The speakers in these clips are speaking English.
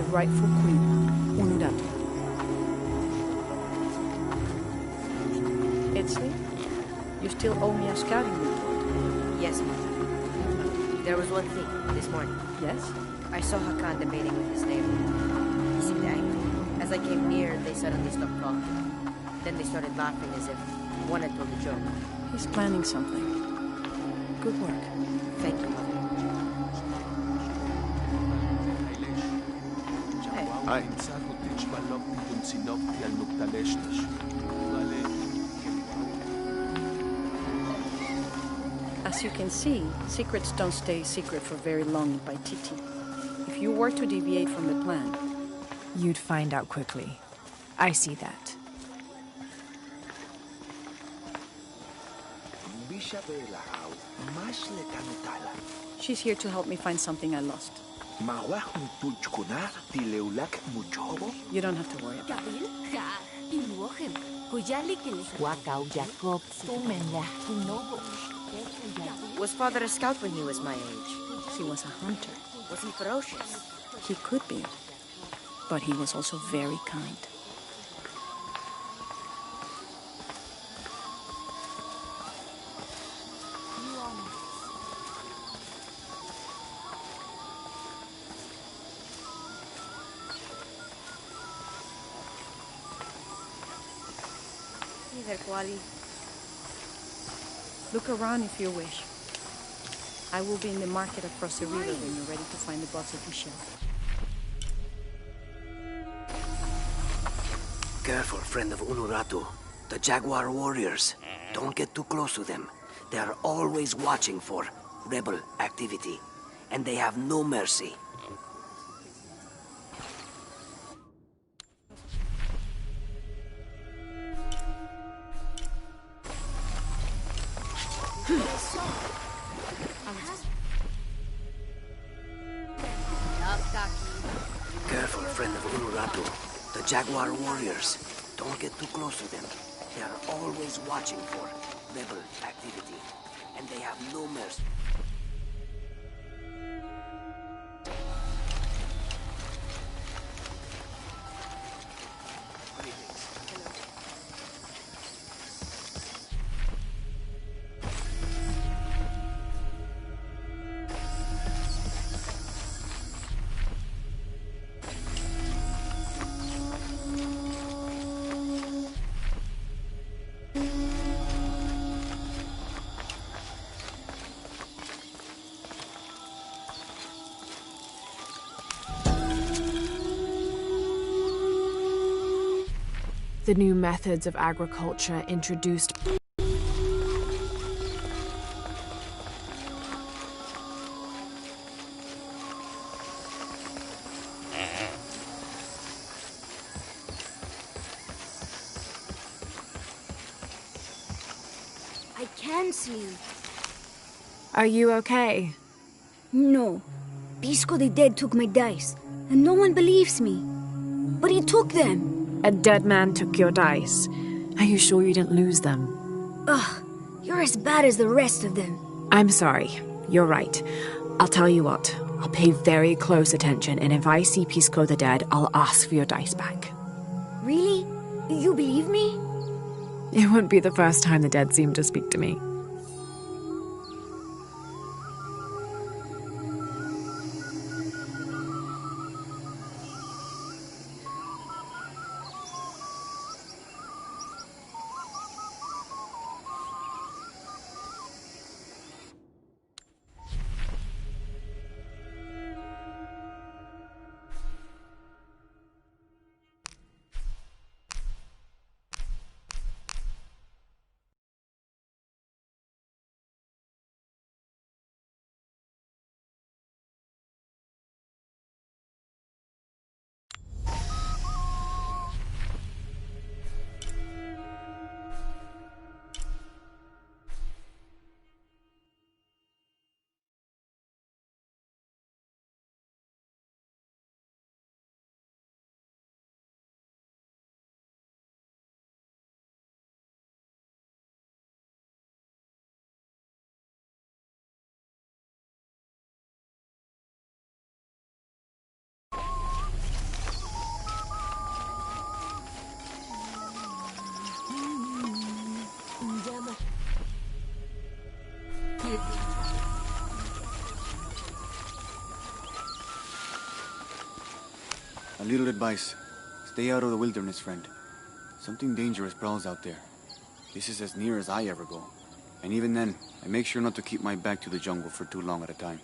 rightful queen, Unuratu. Etzli, you still owe me a scouting report. Yes, Mother. There was one thing, this morning. Yes? I saw Hakan debating with his neighbor. He seemed angry. As I came near, they suddenly stopped talking. Then they started laughing as if one had told a joke. He's planning something. Good work. Thank you, Mother. Hi. As you can see, secrets don't stay secret for very long in Paititi. If you were to deviate from the plan, you'd find out quickly. I see that. She's here to help me find something I lost. You don't have to worry about it. Was Father a scout when he was my age? He was a hunter. Was he ferocious? He could be, but he was also very kind. Hey there, Kuali. Look around if you wish. I will be in the market across the river when you're ready to find the box of Michelle. Careful, friend of Unuratu. The Jaguar warriors. Don't get too close to them. They are always watching for rebel activity. And they have no mercy. Careful, friend of Unuratu. The Jaguar warriors. Don't get too close to them. They are always watching for rebel activity. And they have no mercy. The new methods of agriculture introduced I can see. Are you okay? No. Pisco the Dead took my dice, and no one believes me. But he took them. A dead man took your dice. Are you sure you didn't lose them? Ugh, you're as bad as the rest of them. I'm sorry. You're right. I'll tell you what. I'll pay very close attention, and if I see Pisco the Dead, I'll ask for your dice back. Really? You believe me? It wouldn't be the first time the dead seemed to speak to me. A little advice. Stay out of the wilderness, friend. Something dangerous prowls out there. This is as near as I ever go. And even then, I make sure not to keep my back to the jungle for too long at a time.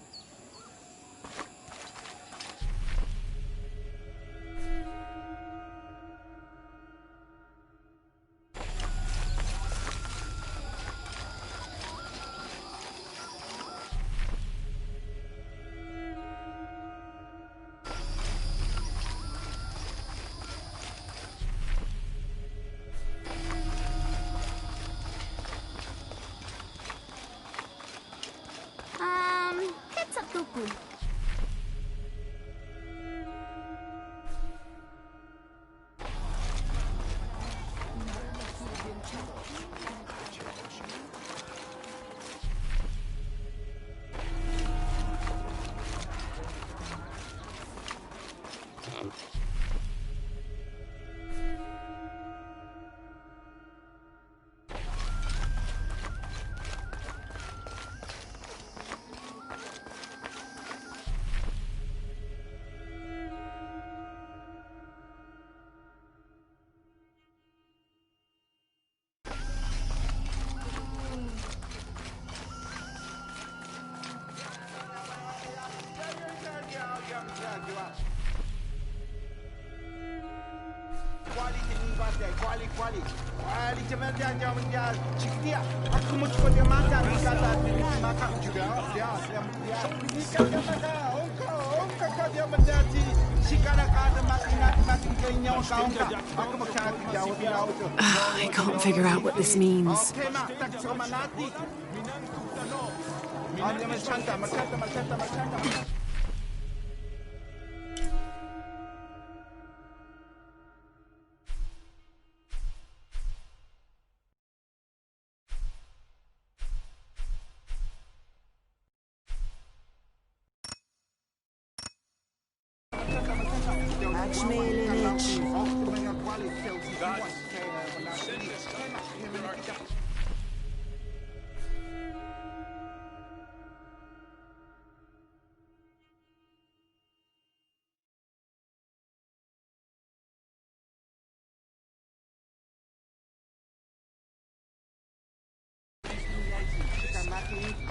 I can't figure out what this means.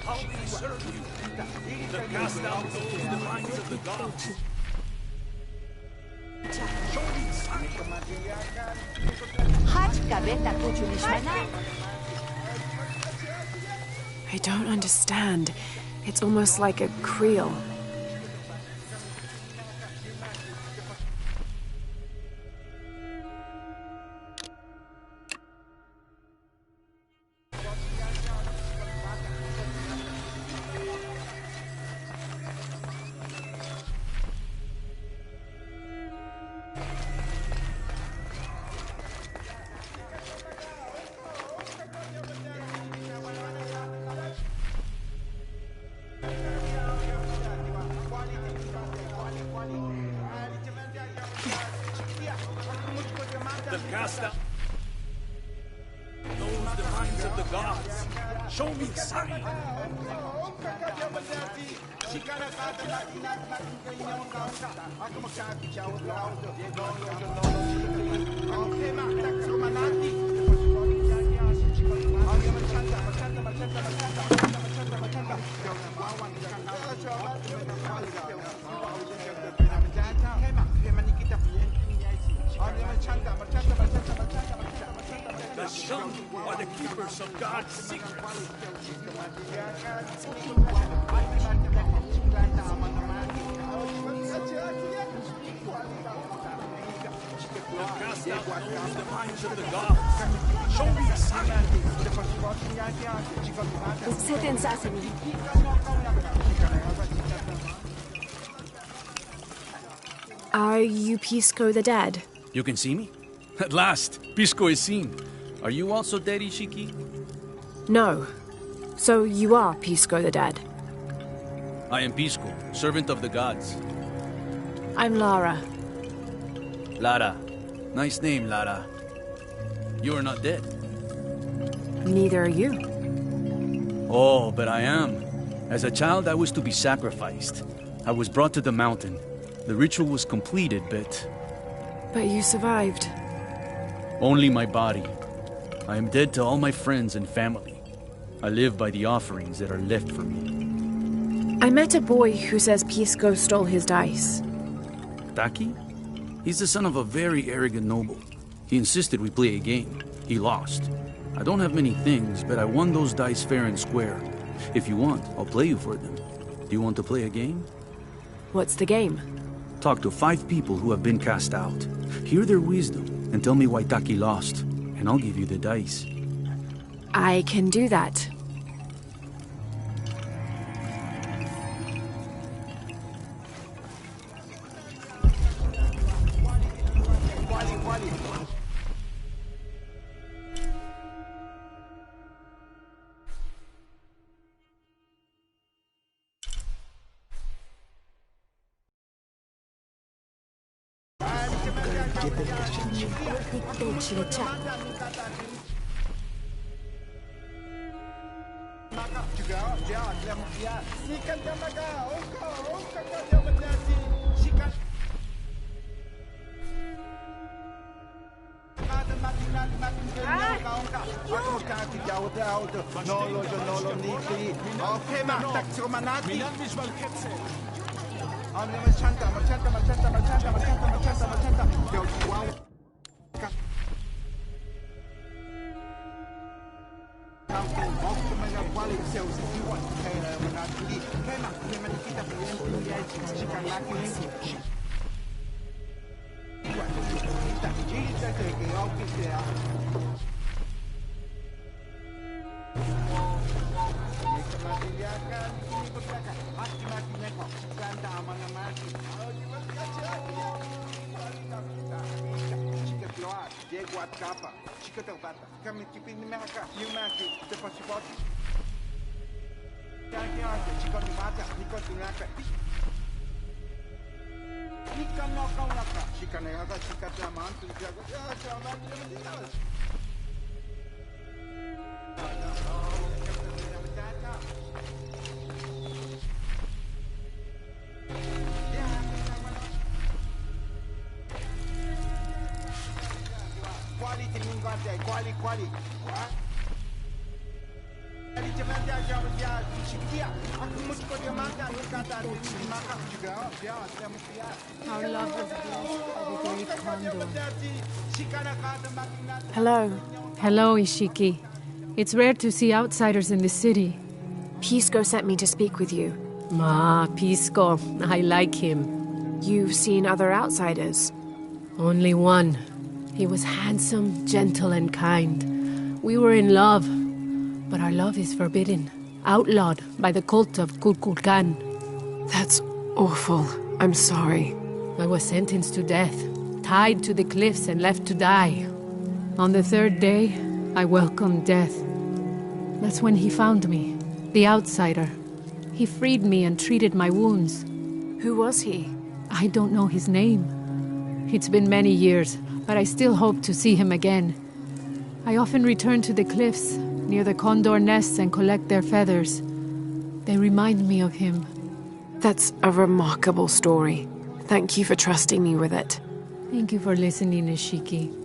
How they serve you. To cast out those the minds of the gods. Show me sign. I don't understand. It's almost like a creel. To cast out those the minds of the gods. Show me sign. The Shang are the keepers of God's secrets. To cast out those the minds of the gods. Show me a sign. Are you Pisco the Dead? You can see me? At last, Pisco is seen. Are you also dead, Ishiki? No. So you are Pisco the Dead? I am Pisco, servant of the gods. I'm Lara. Lara. Nice name, Lara. You are not dead. Neither are you. Oh, but I am. As a child, I was to be sacrificed. I was brought to the mountain. The ritual was completed, but But you survived. Only my body. I am dead to all my friends and family. I live by the offerings that are left for me. I met a boy who says Pisco stole his dice. Taki? He's the son of a very arrogant noble. He insisted we play a game. He lost. I don't have many things, but I won those dice fair and square. If you want, I'll play you for them. Do you want to play a game? What's the game? Talk to 5 people who have been cast out. Hear their wisdom, and tell me why Taki lost. And I'll give you the dice. I can do that. Our love was blessed by the great condor. Hello. Hello, Ishiki. It's rare to see outsiders in the city. Pisco sent me to speak with you. Ah, Pisco. I like him. You've seen other outsiders? Only one. He was handsome, gentle, and kind. We were in love, but our love is forbidden. Outlawed by the cult of Kulkulkan. That's awful. I'm sorry. I was sentenced to death, tied to the cliffs and left to die. On the 3rd day, I welcomed death. That's when he found me, the outsider. He freed me and treated my wounds. Who was he? I don't know his name. It's been many years, but I still hope to see him again. I often return to the cliffs, near the condor nests, and collect their feathers. They remind me of him. That's a remarkable story. Thank you for trusting me with it. Thank you for listening, Ishiki.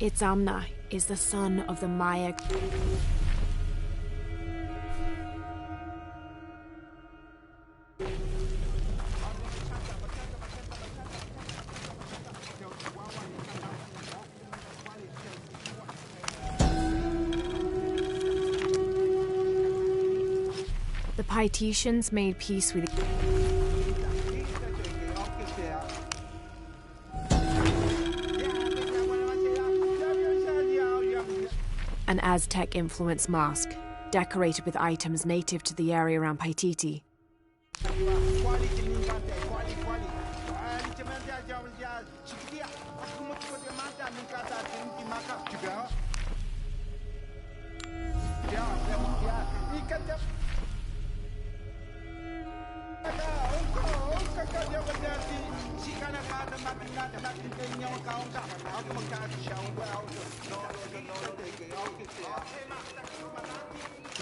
Itzamna is the son of the Maya. The Paititians made peace with an Aztec-influenced mosque, decorated with items native to the area around Paititi.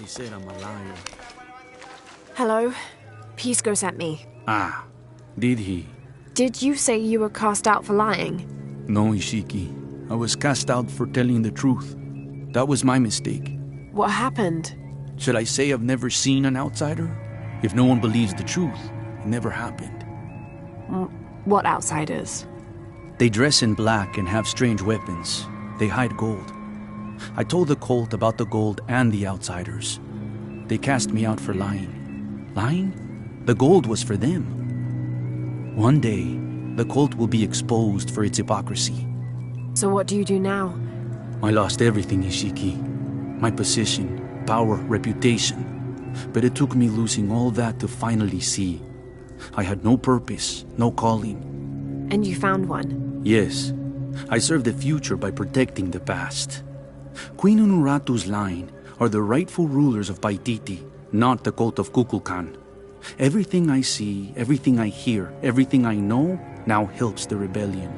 He said I'm a liar. Hello? Pisco sent me. Ah, did he? Did you say you were cast out for lying? No, Ishiki. I was cast out for telling the truth. That was my mistake. What happened? Should I say I've never seen an outsider? If no one believes the truth, it never happened. What outsiders? They dress in black and have strange weapons. They hide gold. I told the cult about the gold and the outsiders. They cast me out for lying. Lying? The gold was for them. One day, the cult will be exposed for its hypocrisy. So what do you do now? I lost everything, Ishiki. My position, power, reputation. But it took me losing all that to finally see. I had no purpose, no calling. And you found one? Yes. I serve the future by protecting the past. Queen Unuratu's line are the rightful rulers of Paititi, not the cult of Kukulkan. Everything I see, everything I hear, everything I know now helps the rebellion.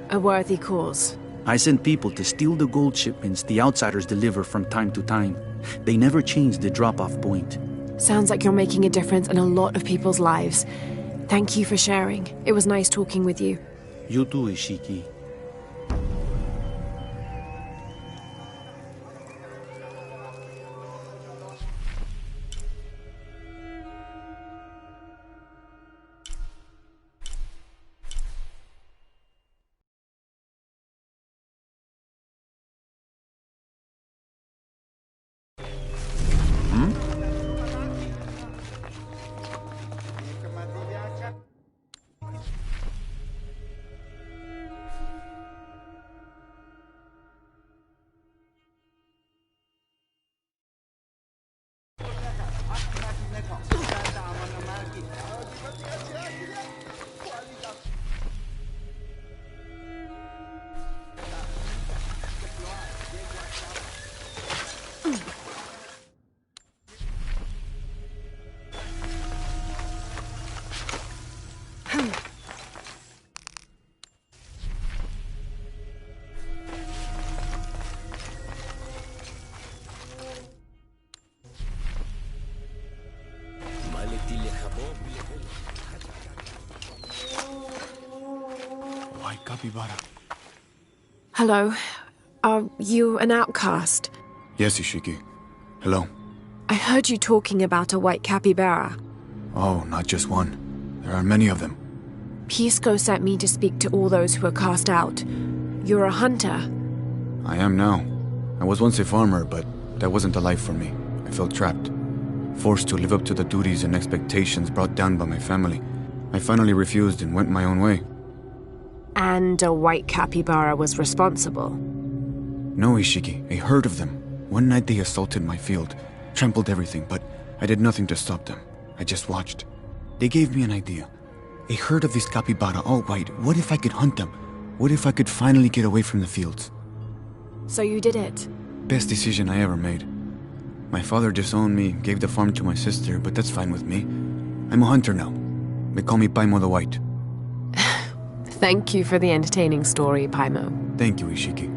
A worthy cause. I send people to steal the gold shipments the outsiders deliver from time to time. They never change the drop-off point. Sounds like you're making a difference in a lot of people's lives. Thank you for sharing. It was nice talking with you. You too, Ishiki. White capybara. Hello. Are you an outcast? Yes, Ishiki. Hello. I heard you talking about a white capybara. Oh, not just one. There are many of them. Pisco sent me to speak to all those who are cast out. You're a hunter. I am now. I was once a farmer, but that wasn't the life for me. I felt trapped. Forced to live up to the duties and expectations brought down by my family. I finally refused and went my own way. And a white capybara was responsible. No, Ishiki. A herd of them. One night they assaulted my field, trampled everything, but I did nothing to stop them. I just watched. They gave me an idea. A herd of these capybara, all white. What if I could hunt them? What if I could finally get away from the fields? So you did it? Best decision I ever made. My father disowned me, gave the farm to my sister, but that's fine with me. I'm a hunter now. They call me Paimo the White. Thank you for the entertaining story, Paimo. Thank you, Ishiki.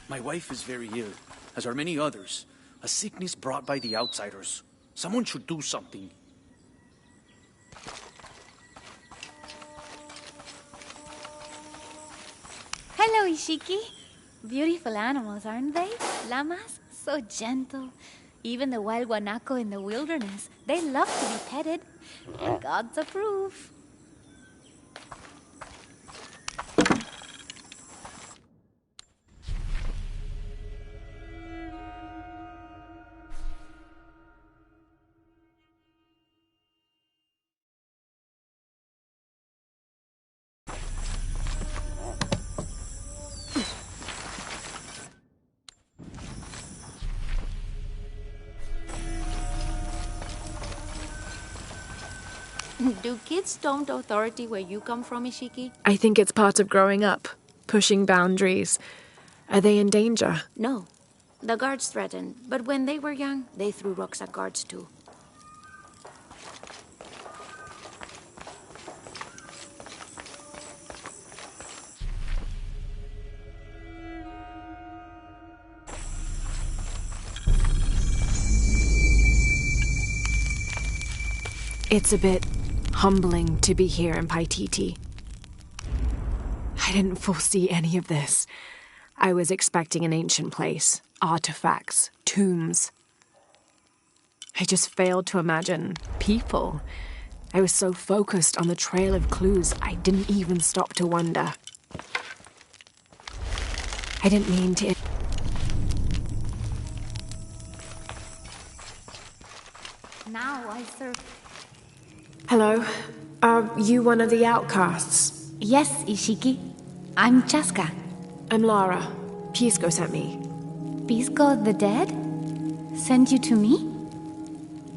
My wife is very ill, as are many others. A sickness brought by the outsiders. Someone should do something. Hello, Ishiki. Beautiful animals, aren't they? Llamas? So gentle. Even the wild guanaco in the wilderness. They love to be petted. The gods approve. Do kids storm authority where you come from, Ishiki? I think it's part of growing up, pushing boundaries. Are they in danger? No. The guards threatened, but when they were young, they threw rocks at guards too. It's a bit humbling to be here in Paititi. I didn't foresee any of this. I was expecting an ancient place, artifacts, tombs. I just failed to imagine people. I was so focused on the trail of clues, I didn't even stop to wonder. I didn't mean to... Now I serve... Hello? Are you one of the outcasts? Yes, Ishiki. I'm Chaska. I'm Lara. Pisco sent me. Pisco the dead? Sent you to me?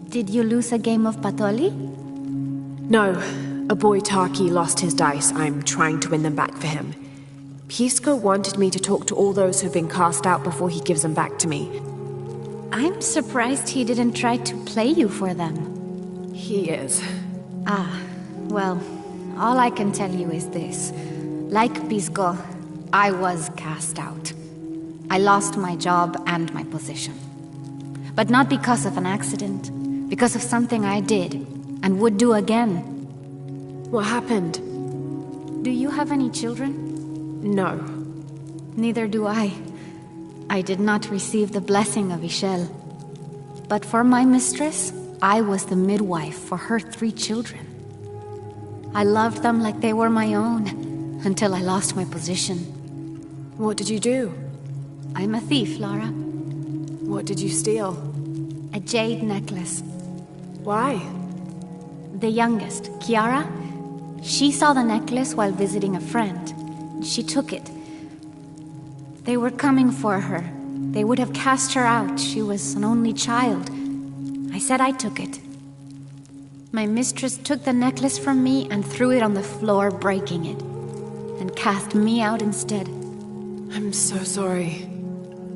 Did you lose a game of Patoli? No. A boy Taki lost his dice. I'm trying to win them back for him. Pisco wanted me to talk to all those who've been cast out before he gives them back to me. I'm surprised he didn't try to play you for them. He is. Ah, well, all I can tell you is this. Like Pisco, I was cast out. I lost my job and my position. But not because of an accident, because of something I did, and would do again. What happened? Do you have any children? No. Neither do I. I did not receive the blessing of Ishel. But for my mistress, I was the midwife for her 3 children. I loved them like they were my own, until I lost my position. What did you do? I'm a thief, Lara. What did you steal? A jade necklace. Why? The youngest, Kiara, she saw the necklace while visiting a friend. She took it. They were coming for her. They would have cast her out. She was an only child. I said I took it. My mistress took the necklace from me and threw it on the floor, breaking it, and cast me out instead. I'm so sorry.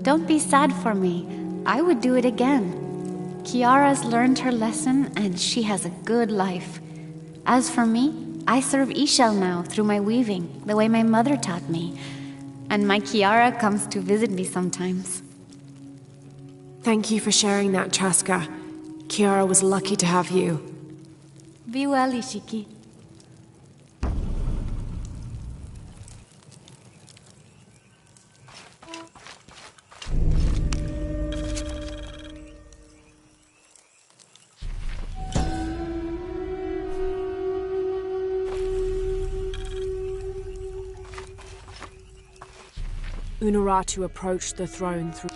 Don't be sad for me. I would do it again. Kiara's learned her lesson, and she has a good life. As for me, I serve Ishel now through my weaving, the way my mother taught me. And my Kiara comes to visit me sometimes. Thank you for sharing that, Chaska. Kiara was lucky to have you. Be well, Ishiki. Unuratu approached the throne through...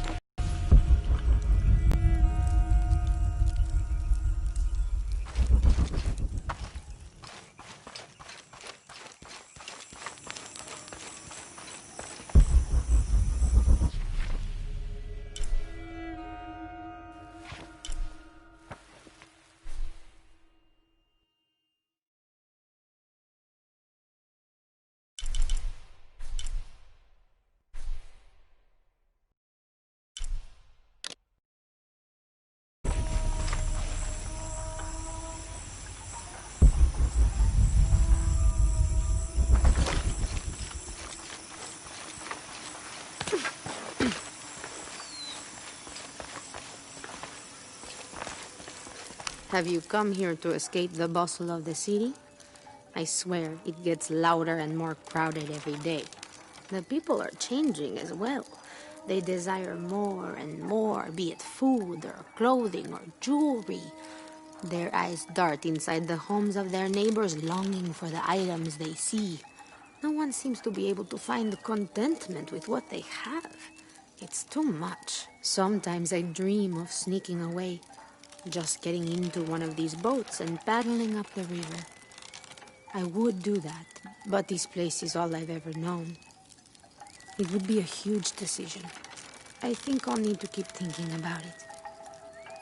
Have you come here to escape the bustle of the city? I swear, it gets louder and more crowded every day. The people are changing as well. They desire more and more, be it food or clothing or jewelry. Their eyes dart inside the homes of their neighbors, longing for the items they see. No one seems to be able to find contentment with what they have. It's too much. Sometimes I dream of sneaking away, just getting into one of these boats and paddling up the river. I would do that, but this place is all I've ever known. It would be a huge decision. I think I'll need to keep thinking about it.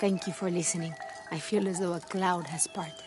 Thank you for listening. I feel as though a cloud has parted.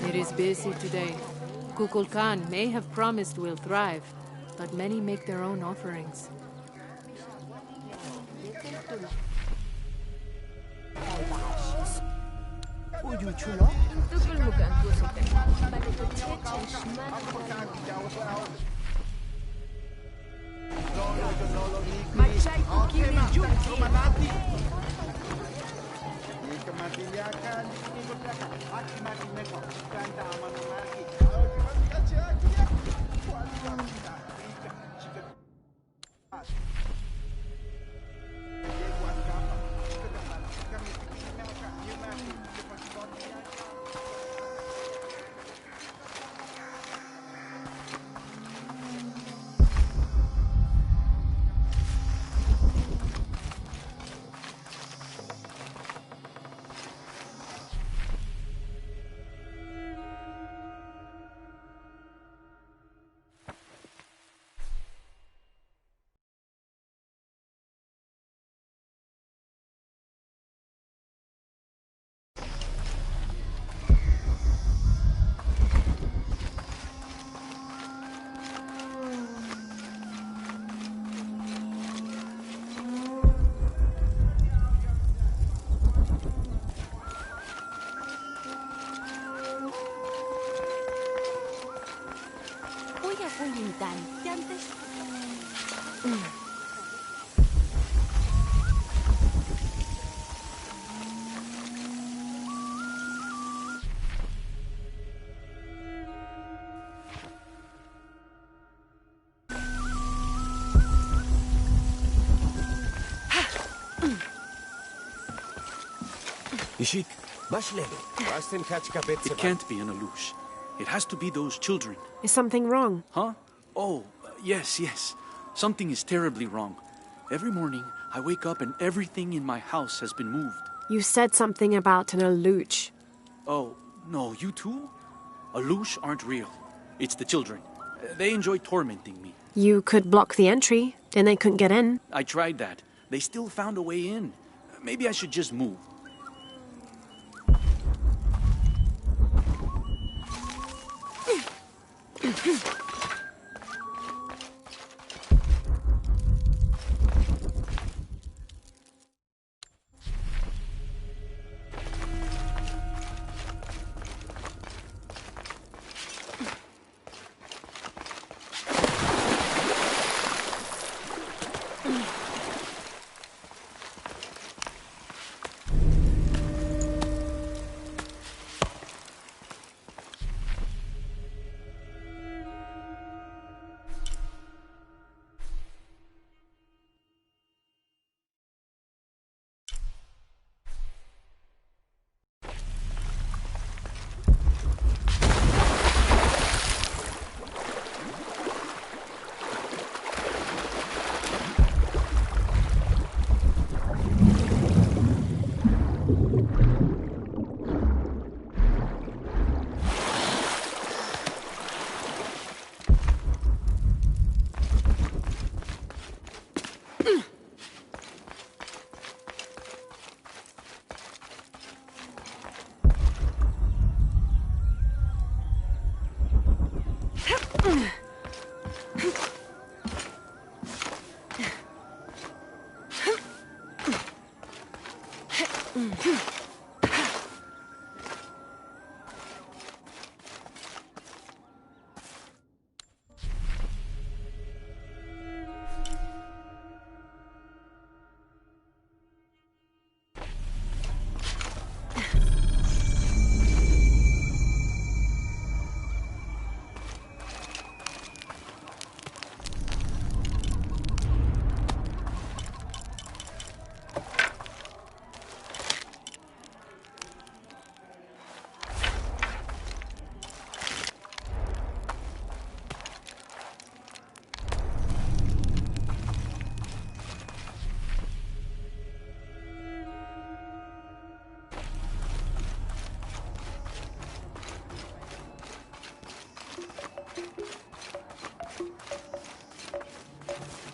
It is busy today. Kukulkan may have promised we'll thrive, but many make their own offerings. Ishik, It can't be an Alush. It has to be those children. Is something wrong? Huh? Oh, yes. Something is terribly wrong. Every morning, I wake up and everything in my house has been moved. You said something about an Aluch. Oh, No, you too? Alush aren't real. It's the children. They enjoy tormenting me. You could block the entry, and they couldn't get in. I tried that. They still found a way in. Maybe I should just move.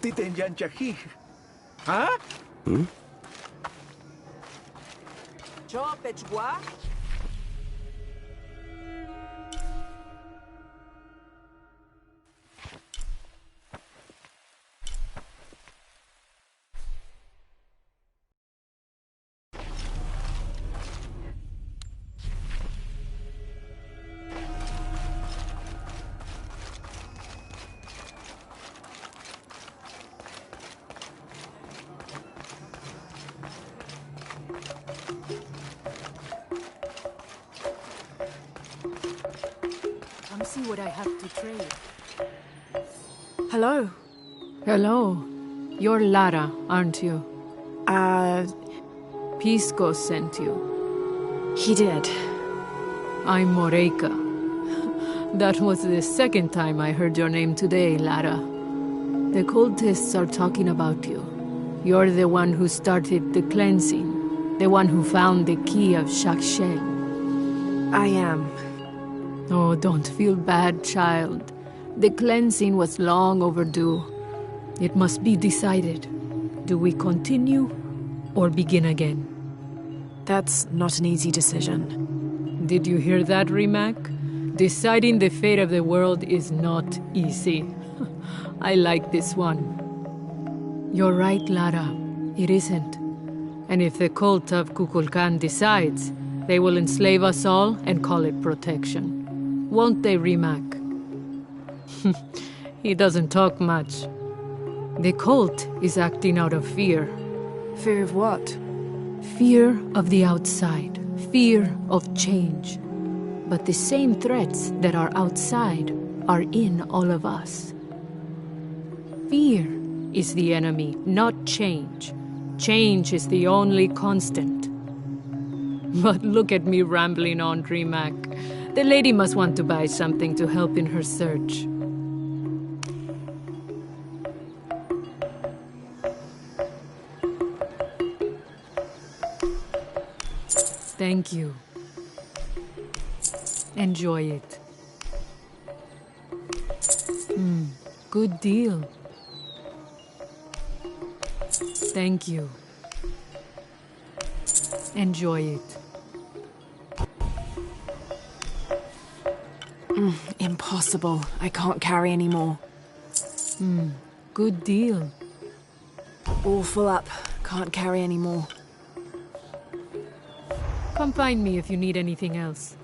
Titenjan Jackie. Huh? Come see what I have to trade. Hello. Hello. You're Lara, aren't you? Pisco sent you. He did. I'm Moreika. That was the second time I heard your name today, Lara. The cultists are talking about you. You're the one who started the cleansing. The one who found the key of Shakshel. I am. Oh, don't feel bad, child. The cleansing was long overdue. It must be decided. Do we continue or begin again? That's not an easy decision. Did you hear that, Rimac? Deciding the fate of the world is not easy. I like this one. You're right, Lara. It isn't. And if the cult of Kukulkan decides, they will enslave us all and call it protection. Won't they, Rimac? He doesn't talk much. The cult is acting out of fear. Fear of what? Fear of the outside. Fear of change. But the same threats that are outside are in all of us. Fear is the enemy, not change. Change is the only constant. But look at me rambling on, Rimac. The lady must want to buy something to help in her search. Thank you. Enjoy it. Good deal. Thank you. Enjoy it. Impossible. I can't carry anymore. Good deal. All full up. Can't carry anymore. Come find me if you need anything else.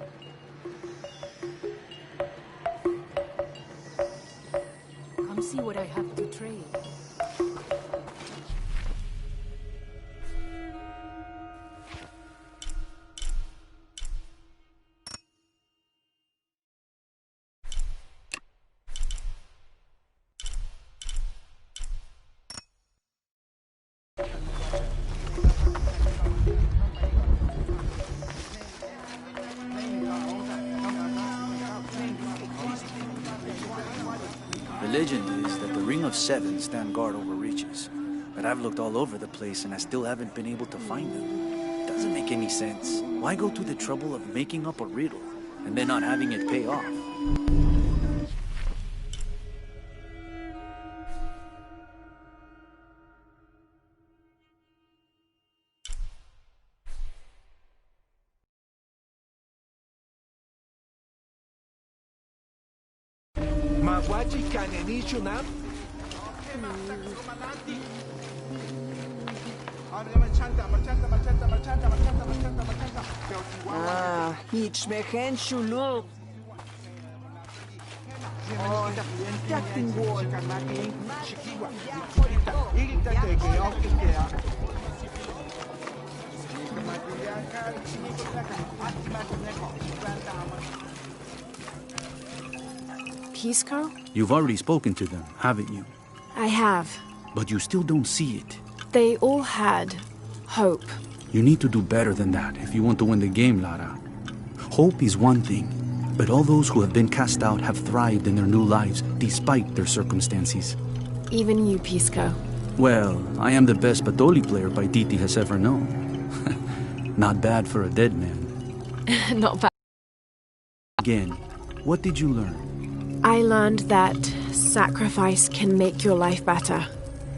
Come see what I have to trade. The legend is that the Ring of Seven stand guard over riches. But I've looked all over the place and I still haven't been able to find them. Doesn't make any sense. Why go to the trouble of making up a riddle and then not having it pay off? jackyyulok. Pisco? You've already spoken to them, haven't you? I have. But you still don't see it. They all had hope. You need to do better than that if you want to win the game, Lara. Hope is one thing, but all those who have been cast out have thrived in their new lives despite their circumstances. Even you, Pisco. Well, I am the best Patoli player Paititi has ever known. Not bad for a dead man. Not bad. Again, what did you learn? I learned that sacrifice can make your life better.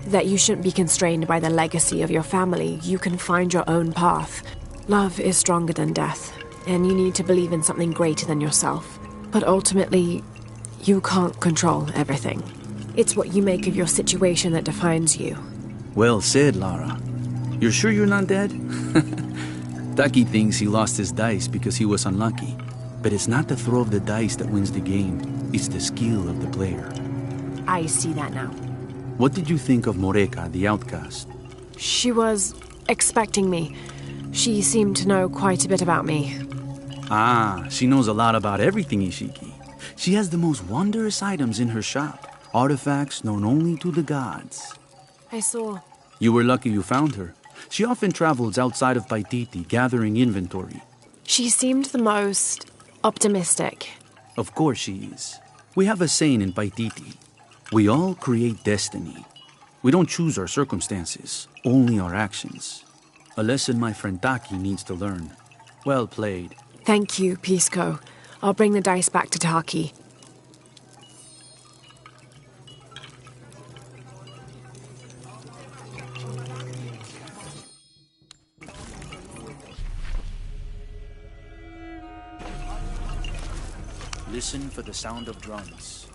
That you shouldn't be constrained by the legacy of your family. You can find your own path. Love is stronger than death, and you need to believe in something greater than yourself. But ultimately, you can't control everything. It's what you make of your situation that defines you. Well said, Lara. You're sure you're not dead? Taki thinks he lost his dice because he was unlucky. But it's not the throw of the dice that wins the game. It's the skill of the player. I see that now. What did you think of Moreka, the outcast? She was expecting me. She seemed to know quite a bit about me. Ah, she knows a lot about everything, Ishiki. She has the most wondrous items in her shop. Artifacts known only to the gods. I saw. You were lucky you found her. She often travels outside of Paititi, gathering inventory. She seemed the most optimistic. Of course she is. We have a saying in Paititi. We all create destiny. We don't choose our circumstances, only our actions. A lesson my friend Taki needs to learn. Well played. Thank you, Pisco. I'll bring the dice back to Taki. Listen for the sound of drums.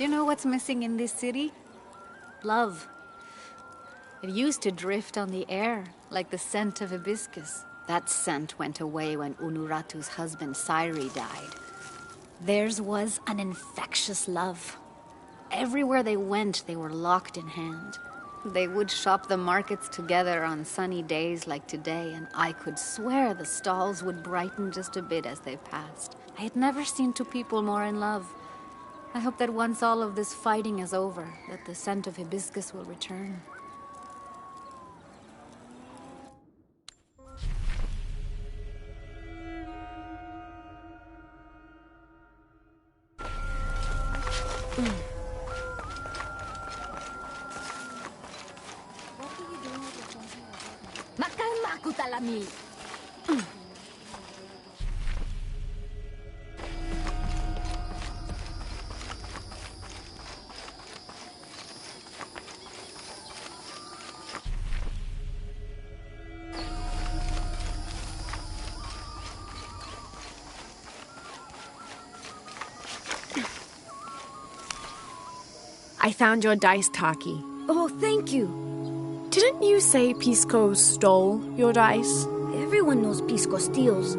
Do you know what's missing in this city? Love. It used to drift on the air, like the scent of hibiscus. That scent went away when Unuratu's husband Sairi died. Theirs was an infectious love. Everywhere they went, they were locked in hand. They would shop the markets together on sunny days like today, and I could swear the stalls would brighten just a bit as they passed. I had never seen two people more in love. I hope that once all of this fighting is over, that the scent of hibiscus will return. I found your dice, Taki. Oh, thank you. Didn't you say Pisco stole your dice? Everyone knows Pisco steals.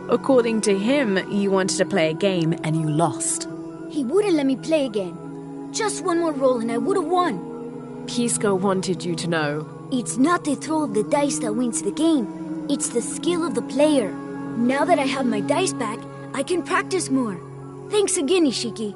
According to him, you wanted to play a game and you lost. He wouldn't let me play again. Just one more roll and I would have won. Pisco wanted you to know. It's not the throw of the dice that wins the game. It's the skill of the player. Now that I have my dice back, I can practice more. Thanks again, Ishiki.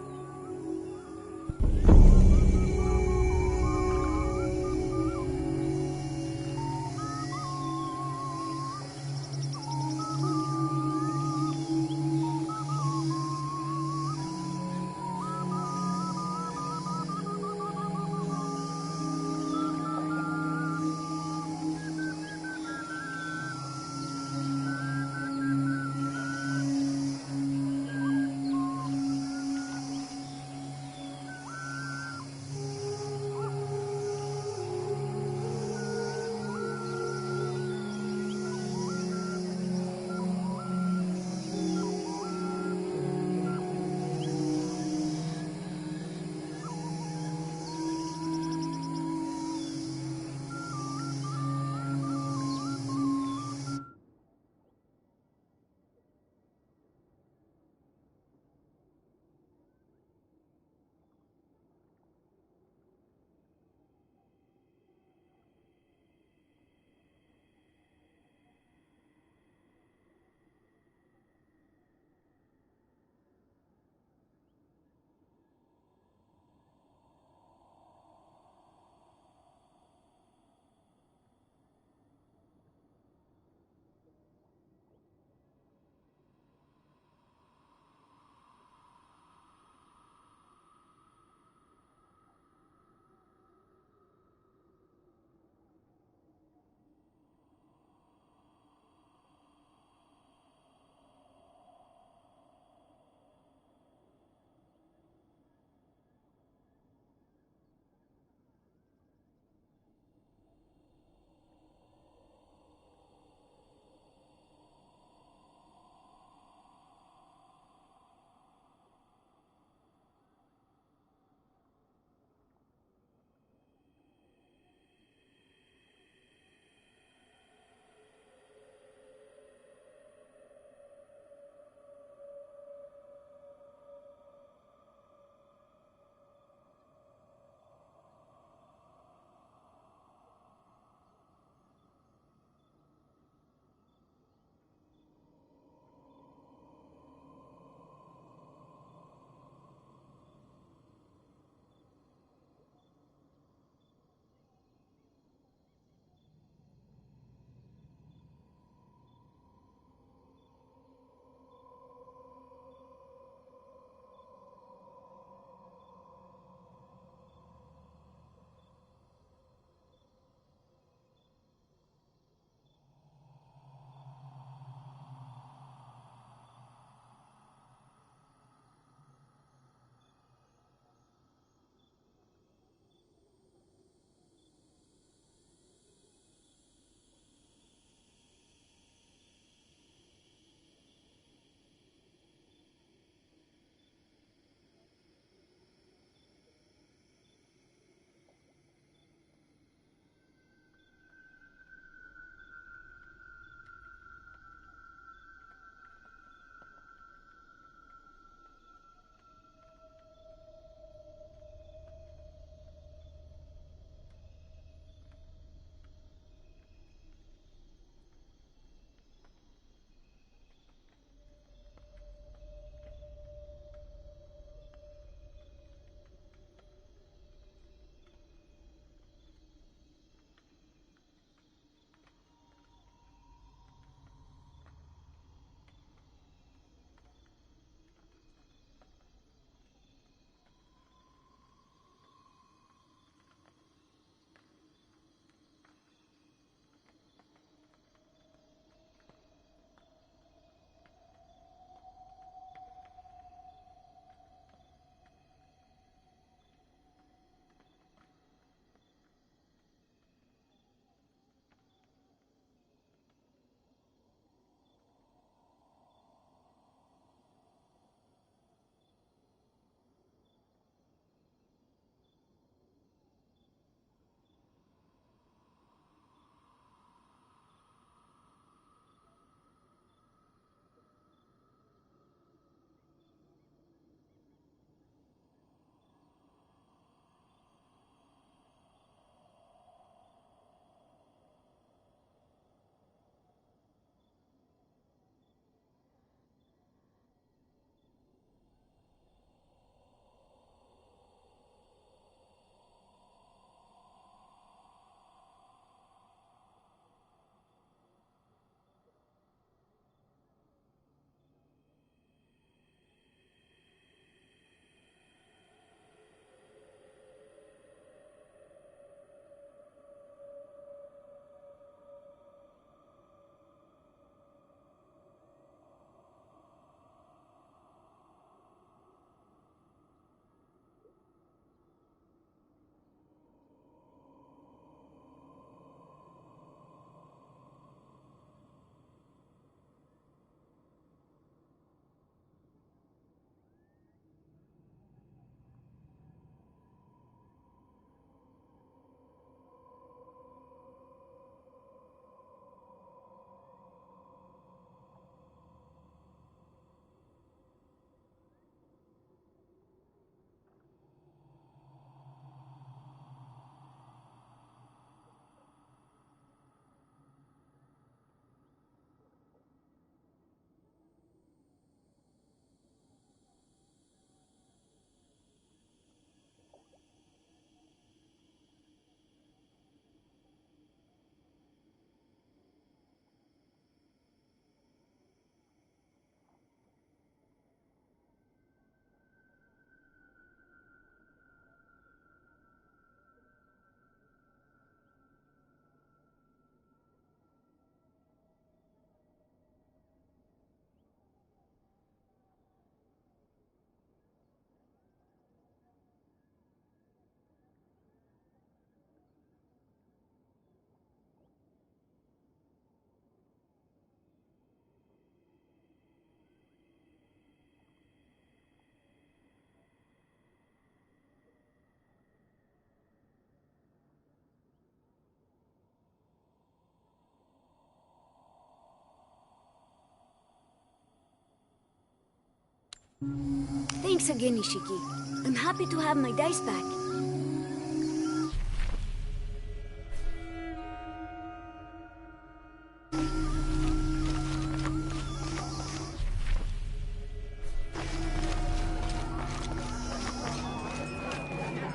Thanks again, Ishiki. I'm happy to have my dice back.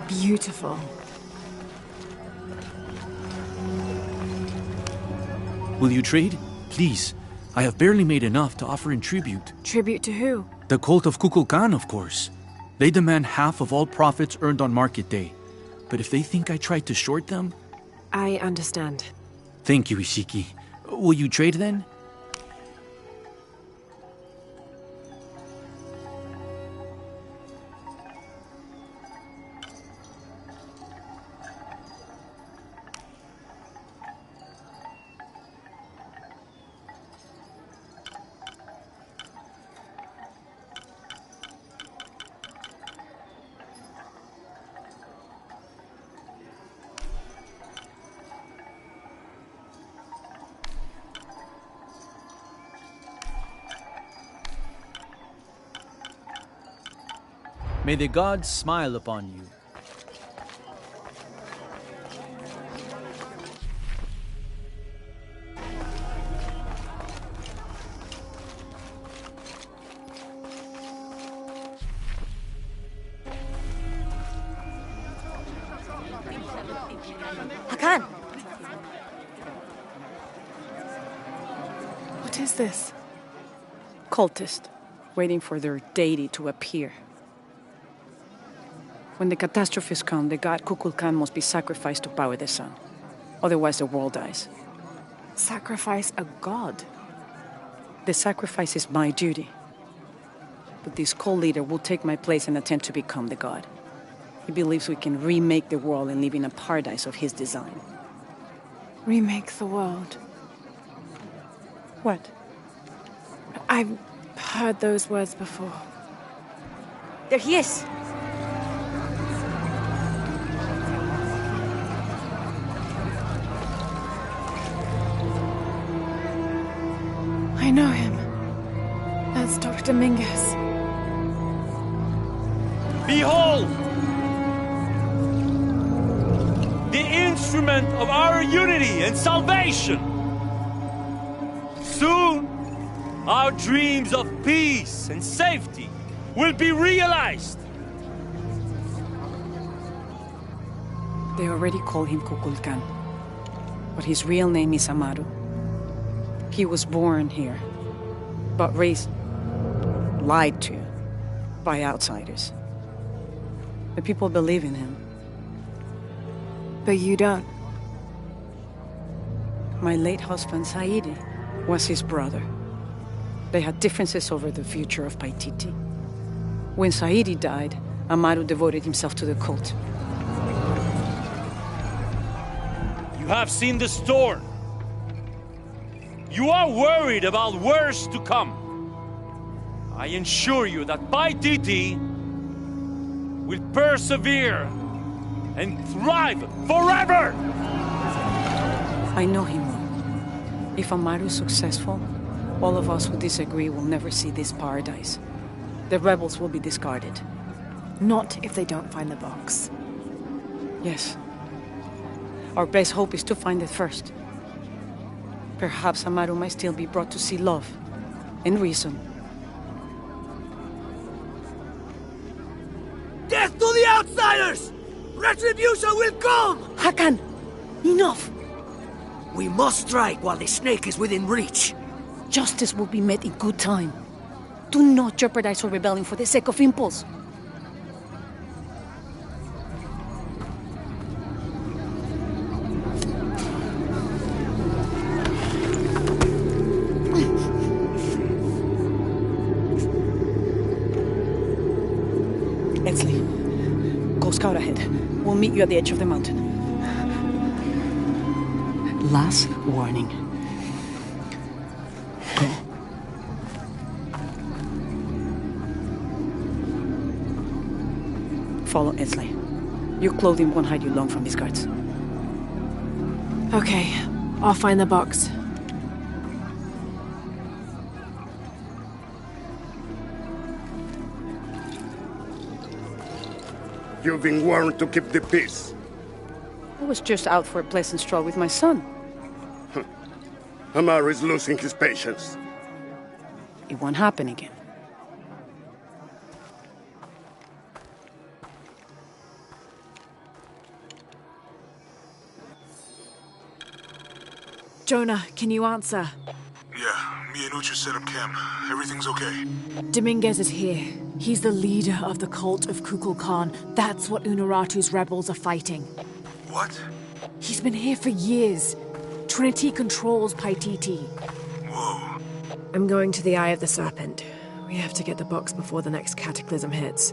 Beautiful. Will you trade? Please. I have barely made enough to offer in tribute. Tribute to who? The cult of Kukulkan, of course. They demand half of all profits earned on market day. But if they think I tried to short them... I understand. Thank you, Ishiki. Will you trade then? May the gods smile upon you. Hakan! What is this? Cultist, waiting for their deity to appear. When the catastrophes come, the god Kukulkan must be sacrificed to power the sun. Otherwise, the world dies. Sacrifice a god? The sacrifice is my duty. But this cult leader will take my place and attempt to become the god. He believes we can remake the world and live in a paradise of his design. Remake the world? What? I've heard those words before. There he is! I know him. That's Dr. Mingus. Behold! The instrument of our unity and salvation! Soon, our dreams of peace and safety will be realized! They already call him Kukulkan, but his real name is Amaru. He was born here, but raised, lied to, by outsiders. The people believe in him. But you don't. My late husband, Saidi, was his brother. They had differences over the future of Paititi. When Saidi died, Amaru devoted himself to the cult. You have seen the storm. You are worried about worse to come. I assure you that Paititi will persevere and thrive forever! I know him well. If Amaru is successful, all of us who disagree will never see this paradise. The rebels will be discarded. Not if they don't find the box. Yes. Our best hope is to find it first. Perhaps Amaru might still be brought to see love and reason. Death to the outsiders! Retribution will come! Hakan! Enough! We must strike while the snake is within reach. Justice will be met in good time. Do not jeopardize our rebellion for the sake of impulse. Exley, go scout ahead. We'll meet you at the edge of the mountain. Last warning. Go. Follow Exley. Your clothing won't hide you long from these guards. Okay, I'll find the box. You've been warned to keep the peace. I was just out for a pleasant stroll with my son. Amaru is losing his patience. It won't happen again. Jonah, can you answer? Yeah, me and Ucha set up camp. Everything's okay. Dominguez is here. He's the leader of the cult of Kukulkan. That's what Unuratu's rebels are fighting. What? He's been here for years. Trinity controls Paititi. Whoa. I'm going to the Eye of the Serpent. We have to get the box before the next cataclysm hits.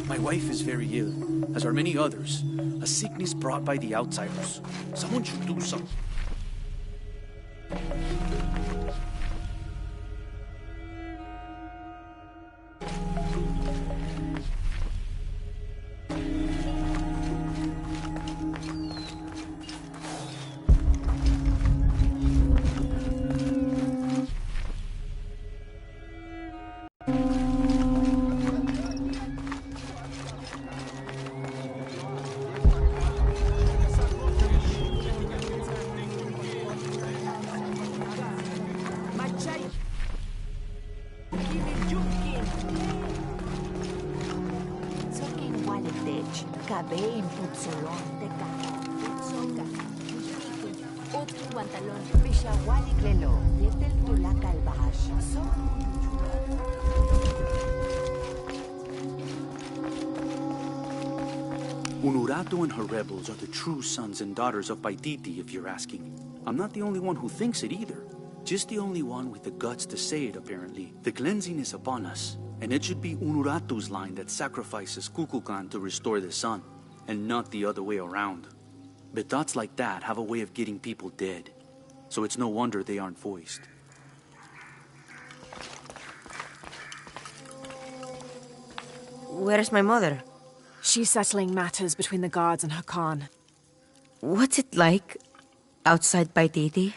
My wife is very ill, as are many others. A sickness brought by the outsiders. Someone should do something. Unuratu and her rebels are the true sons and daughters of Paititi, if you're asking. I'm not the only one who thinks it either. Just the only one with the guts to say it, apparently. The cleansing is upon us, and it should be Unuratu's line that sacrifices Kukulkan to restore the sun, and not the other way around. But thoughts like that have a way of getting people dead, so it's no wonder they aren't voiced. Where's my mother? She's settling matters between the guards and her Khan. What's it like outside Paititi?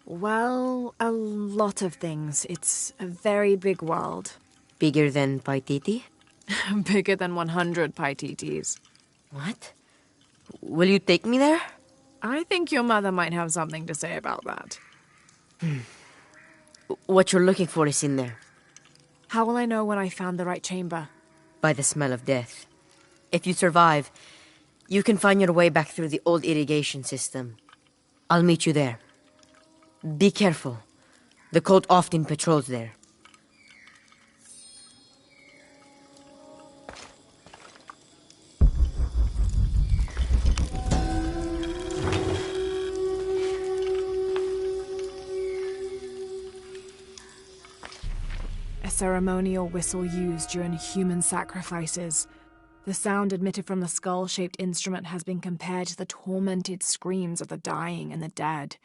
Well, a lot of things. It's a very big world. Bigger than Paititi? Bigger than 100 Paititis. What? Will you take me there? I think your mother might have something to say about that. What you're looking for is in there. How will I know when I found the right chamber? By the smell of death. If you survive, you can find your way back through the old irrigation system. I'll meet you there. Be careful. The cult often patrols there. A ceremonial whistle used during human sacrifices. The sound emitted from the skull-shaped instrument has been compared to the tormented screams of the dying and the dead.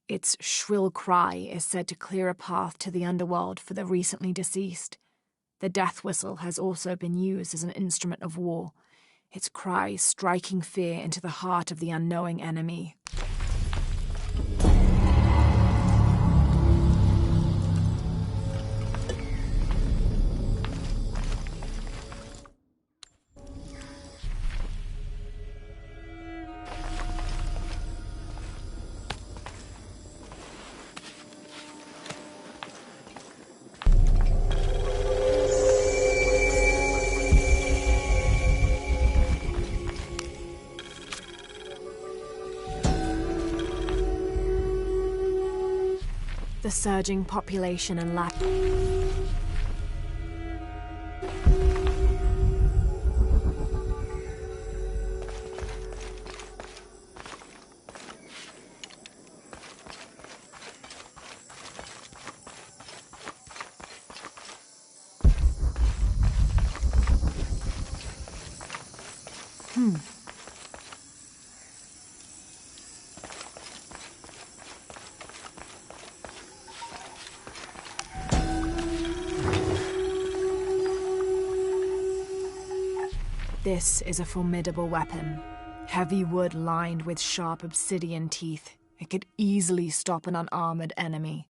Its shrill cry is said to clear a path to the underworld for the recently deceased. The death whistle has also been used as an instrument of war, its cry striking fear into the heart of the unknowing enemy. The surging population and lack. This is a formidable weapon. Heavy wood lined with sharp obsidian teeth. It could easily stop an unarmored enemy.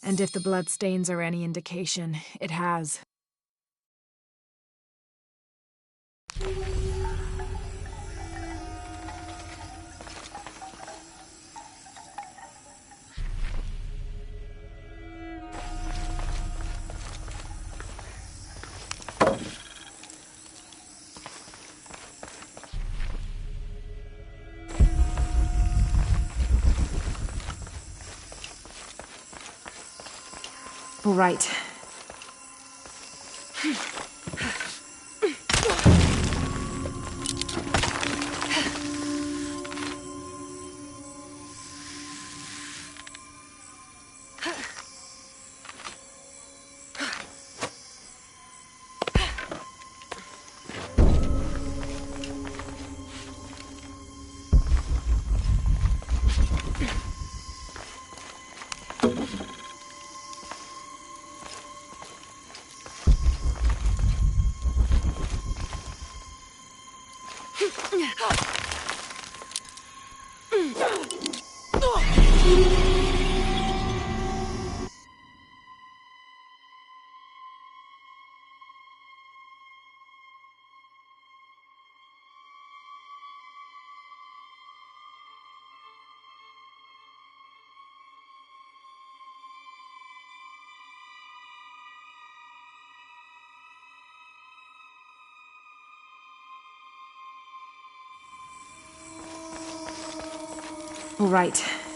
And if the bloodstains are any indication, it has. All right. All right.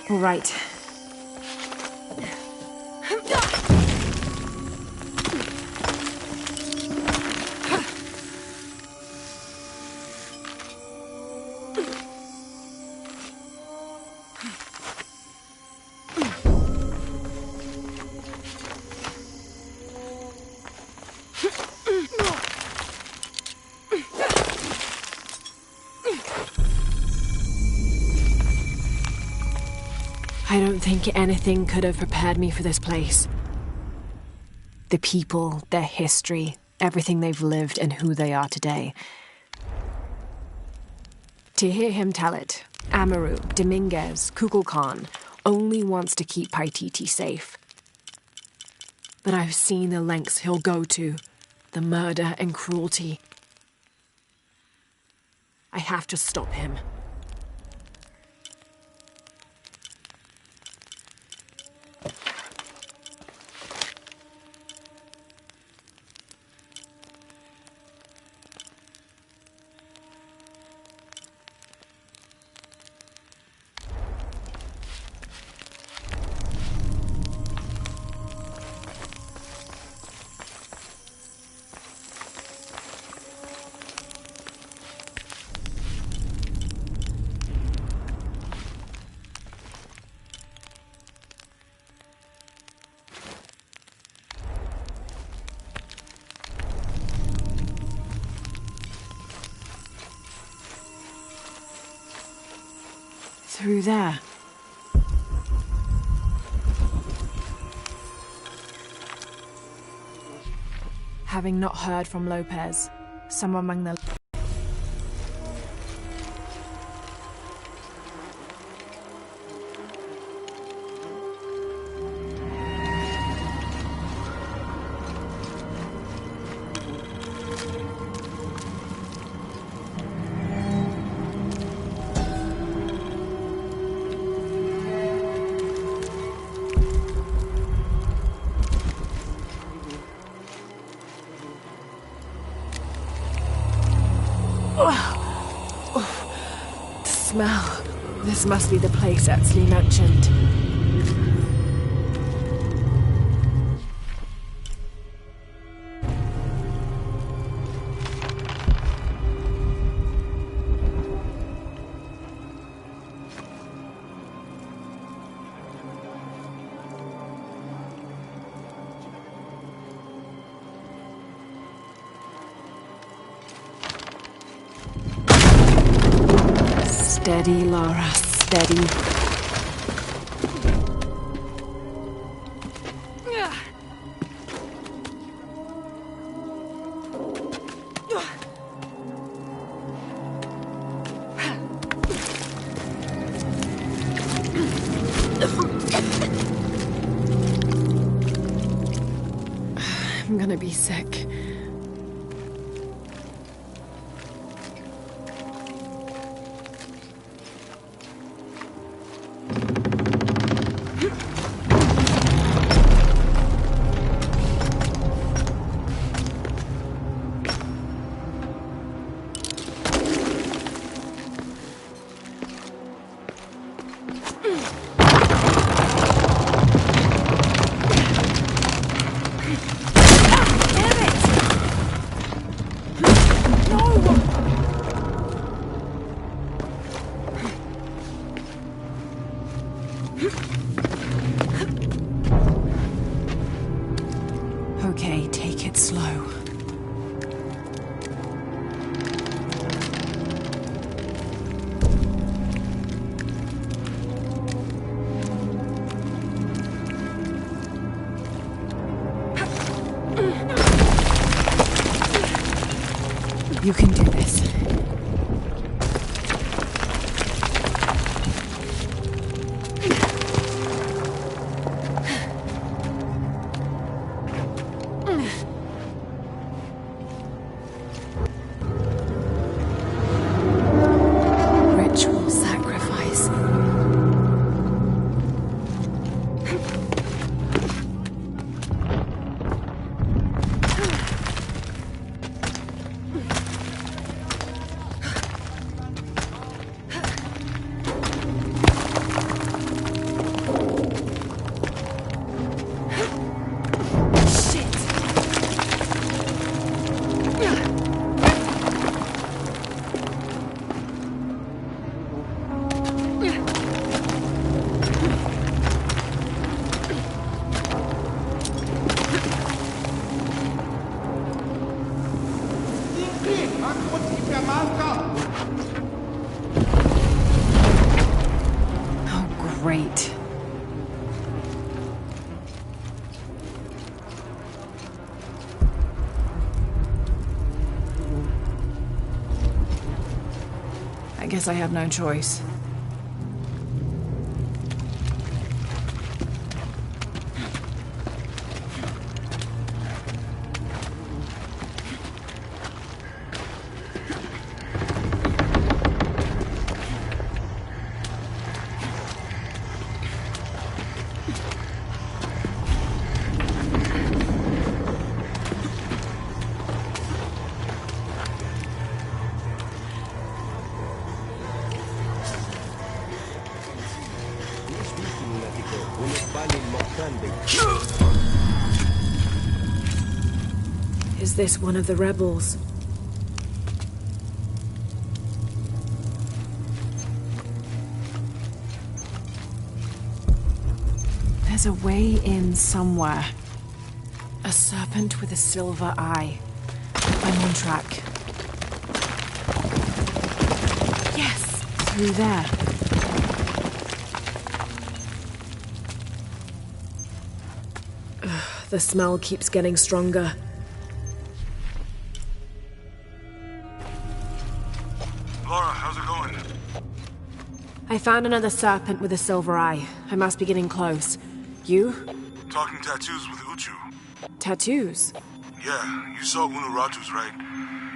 All right. I don't think anything could have prepared me for this place. The people, their history, everything they've lived and who they are today. To hear him tell it, Amaru, Dominguez, Kukulkan only wants to keep Paititi safe. But I've seen the lengths he'll go to, the murder and cruelty. I have to stop him. Through there. Having not heard from Lopez, some among the... The smell. This must be the place Etsley mentioned. Steady, Lara, steady. I'm gonna be sick. Okay, take it slow. You can do this. Ritual sacrifice. Oh, great. I guess I have no choice. Is this one of the rebels? There's a way in somewhere. A serpent with a silver eye. I'm on track. Yes! Through there. Ugh, the smell keeps getting stronger. I found another serpent with a silver eye. I must be getting close. You? Talking tattoos with Uchu. Tattoos? Yeah, you saw Unuratu's, right?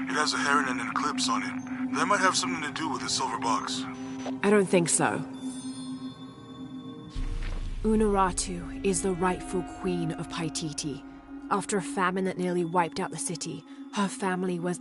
It has a heron and an eclipse on it. That might have something to do with the silver box. I don't think so. Unuratu is the rightful queen of Paititi. After a famine that nearly wiped out the city, her family was...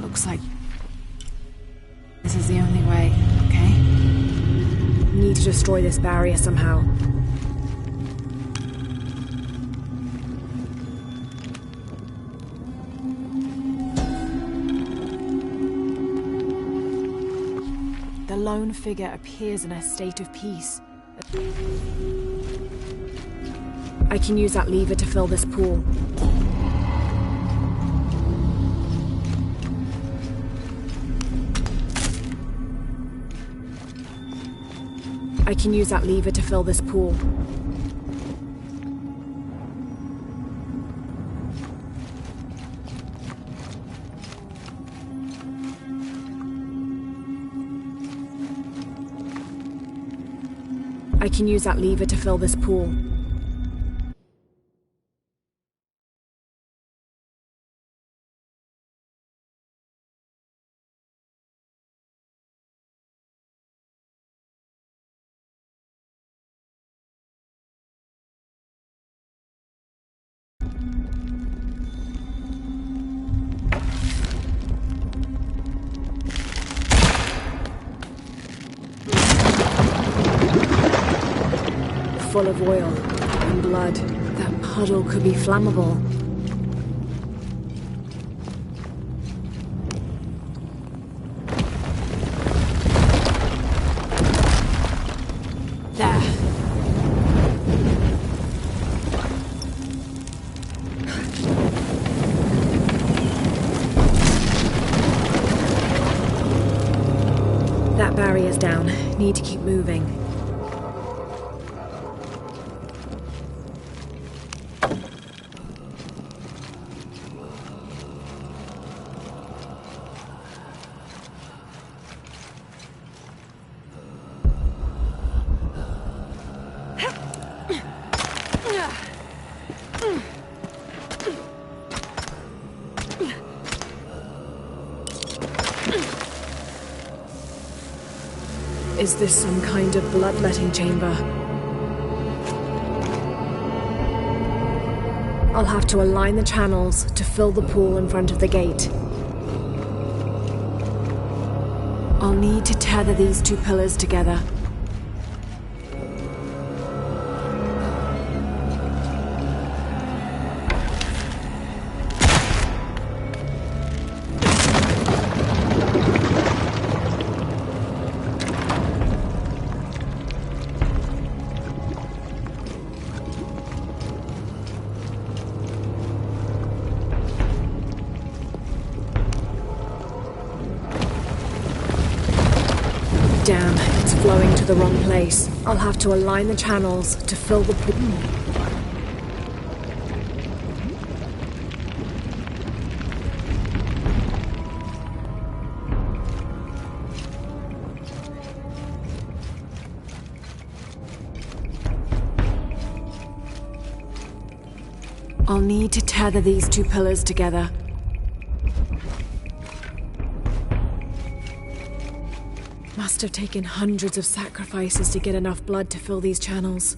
Looks like this is the only way, okay? Need to destroy this barrier somehow. The lone figure appears in a state of peace. I can use that lever to fill this pool. I can use that lever to fill this pool. I can use that lever to fill this pool. Full of oil and blood. That puddle could be flammable. There. That barrier's down. Need to keep moving. Is this some kind of bloodletting chamber? I'll have to align the channels to fill the pool in front of the gate. I'll need to tether these two pillars together. Damn, it's flowing to the wrong place. I'll have to align the channels to fill the pool. I'll need to tether these two pillars together. Must have taken hundreds of sacrifices to get enough blood to fill these channels.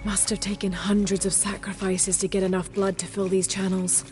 Must have taken hundreds of sacrifices to get enough blood to fill these channels.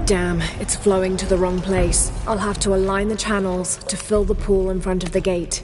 Damn, it's flowing to the wrong place. I'll have to align the channels to fill the pool in front of the gate.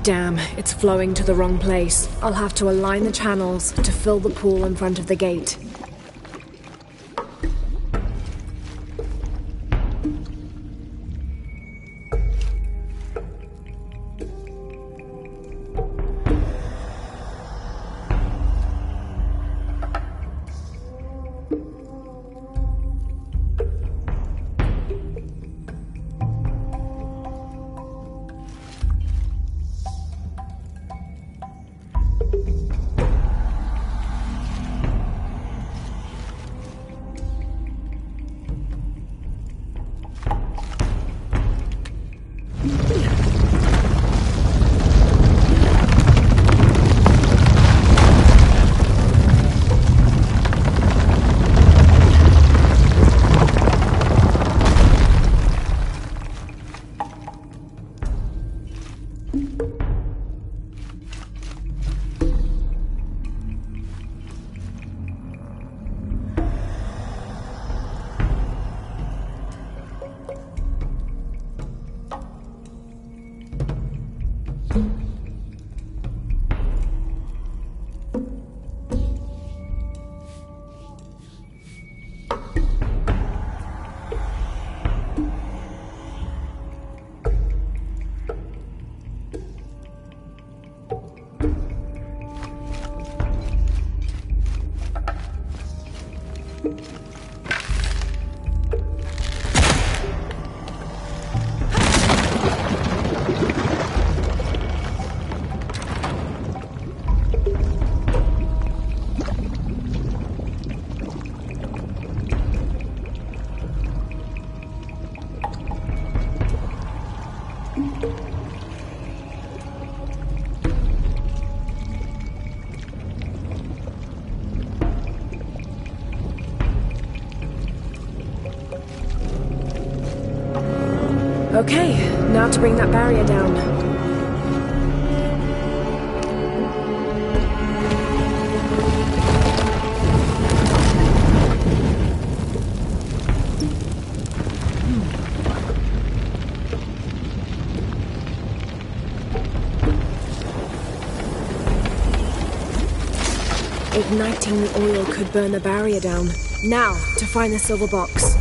Damn, it's flowing to the wrong place. I'll have to align the channels to fill the pool in front of the gate. Okay, now to bring that barrier down. Igniting the oil could burn the barrier down. Now, to find the silver box.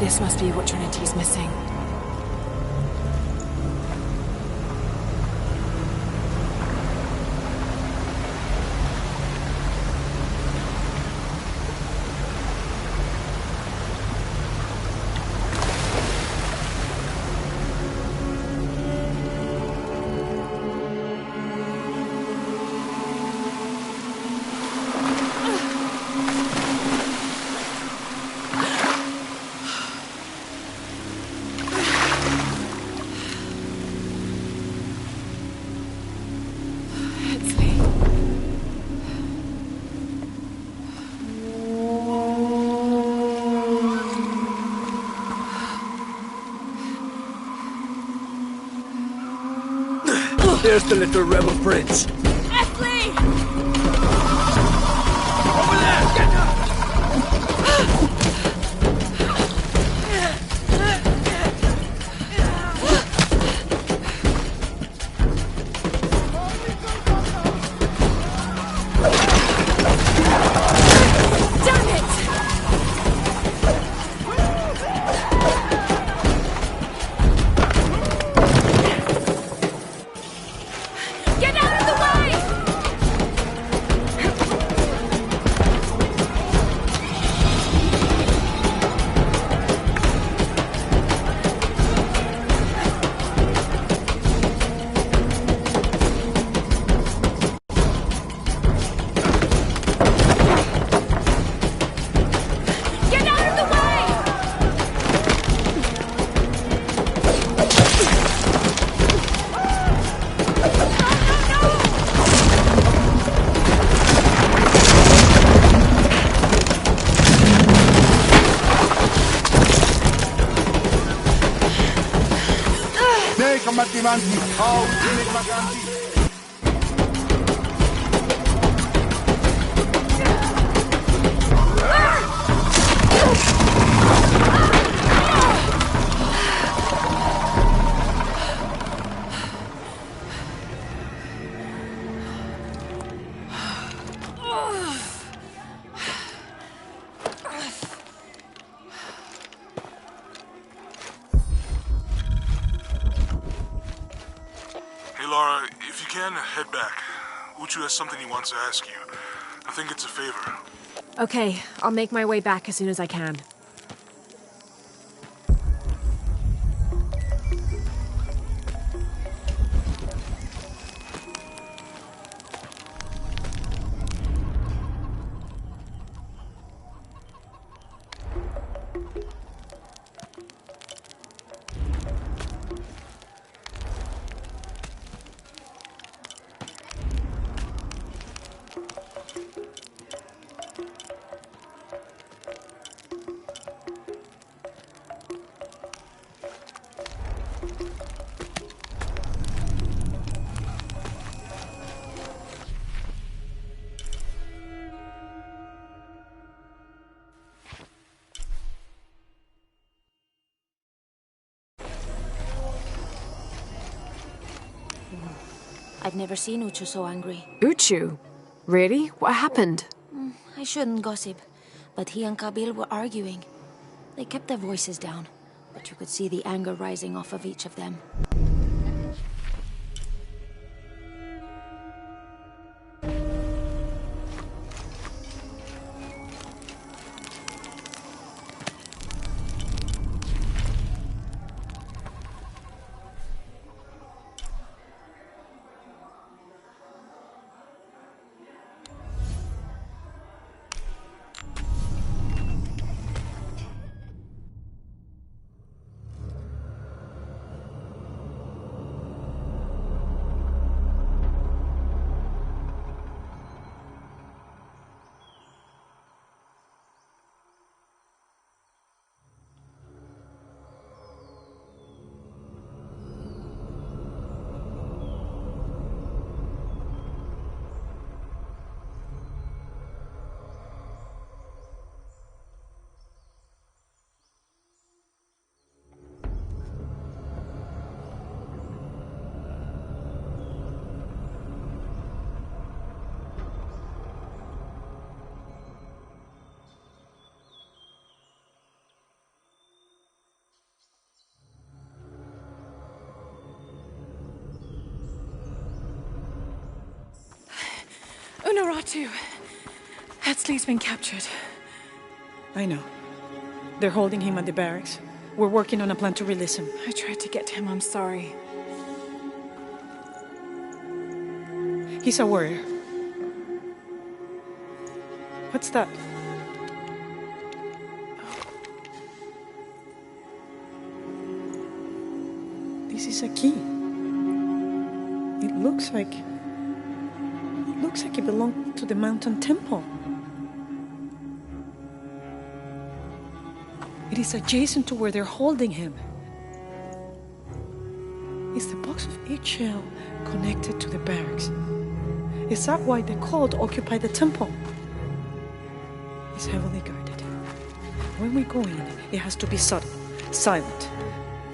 This must be what Trinity's missing. There's the little rebel prince. Ashley! Over there! Get her! Head back. Uchu has something he wants to ask you. I think it's a favor. Okay, I'll make my way back as soon as I can. I've never seen Uchu so angry. Uchu? Really? What happened? I shouldn't gossip, but he and Kabil were arguing. They kept their voices down, but you could see the anger rising off of each of them. Unuratu! Hetzley's been captured. I know. They're holding him at the barracks. We're working on a plan to release him. I tried to get to him, I'm sorry. He's a warrior. What's that? This is a key. It looks like it belonged to the mountain temple. It is adjacent to where they're holding him. Is the box of eggshell connected to the barracks? Is that why the cult occupied the temple? It's heavily guarded. When we go in, it has to be subtle, silent.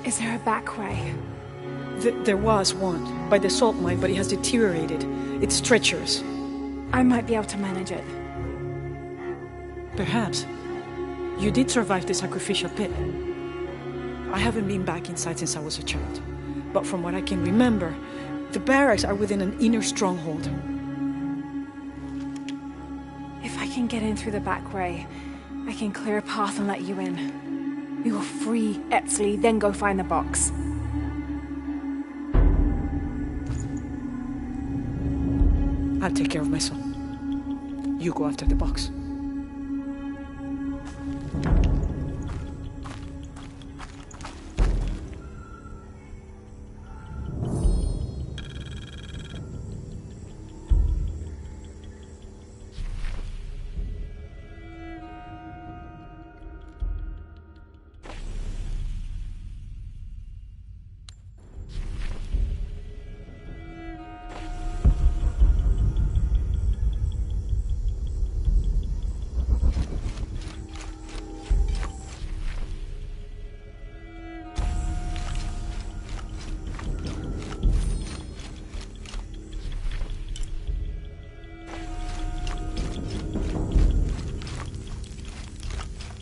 Is there a back way? There was one, by the salt mine, but it has deteriorated. It's treacherous. I might be able to manage it. Perhaps. You did survive the sacrificial pit. I haven't been back inside since I was a child. But from what I can remember, the barracks are within an inner stronghold. If I can get in through the back way, I can clear a path and let you in. We will free Etzli, then go find the box. I'll take care of my son. You go after the box.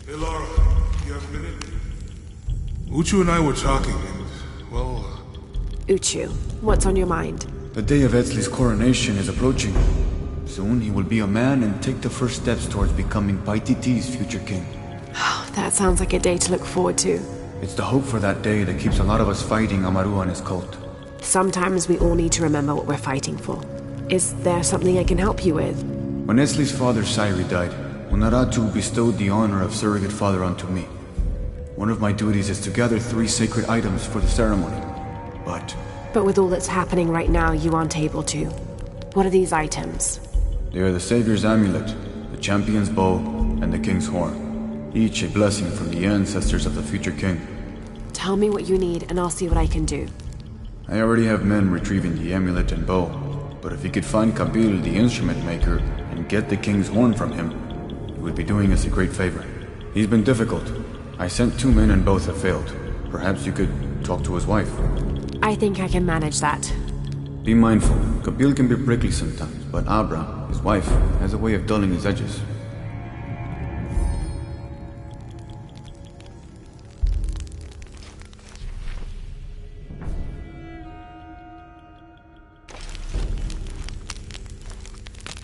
Hey, Laura, you have a minute? Uchu and I were talking, and, well... Uchu, what's on your mind? The day of Etzli's coronation is approaching. Soon he will be a man and take the first steps towards becoming Paititi's future king. That sounds like a day to look forward to. It's the hope for that day that keeps a lot of us fighting Amaru and his cult. Sometimes we all need to remember what we're fighting for. Is there something I can help you with? When Etzli's father Sairi died, Unaratu bestowed the honor of surrogate father onto me. One of my duties is to gather 3 sacred items for the ceremony. But with all that's happening right now, you aren't able to. What are these items? They are the Savior's amulet, the champion's bow, and the king's horn. Each a blessing from the ancestors of the future king. Tell me what you need, and I'll see what I can do. I already have men retrieving the amulet and bow, but if you could find Kabil, the instrument maker, and get the king's horn from him, you would be doing us a great favor. He's been difficult. I sent 2 men and both have failed. Perhaps you could talk to his wife. I think I can manage that. Be mindful. Kabil can be prickly sometimes, but Abra, his wife, has a way of dulling his edges.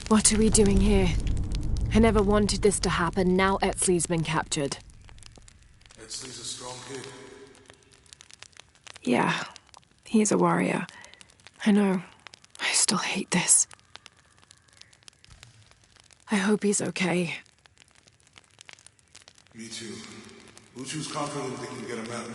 What are we doing here? I never wanted this to happen. Now Etzli's been captured. Etzli's a strong kid. Yeah, he's a warrior. I know. I still hate this. I hope he's okay. Me too. Uchu's confident they can get him out.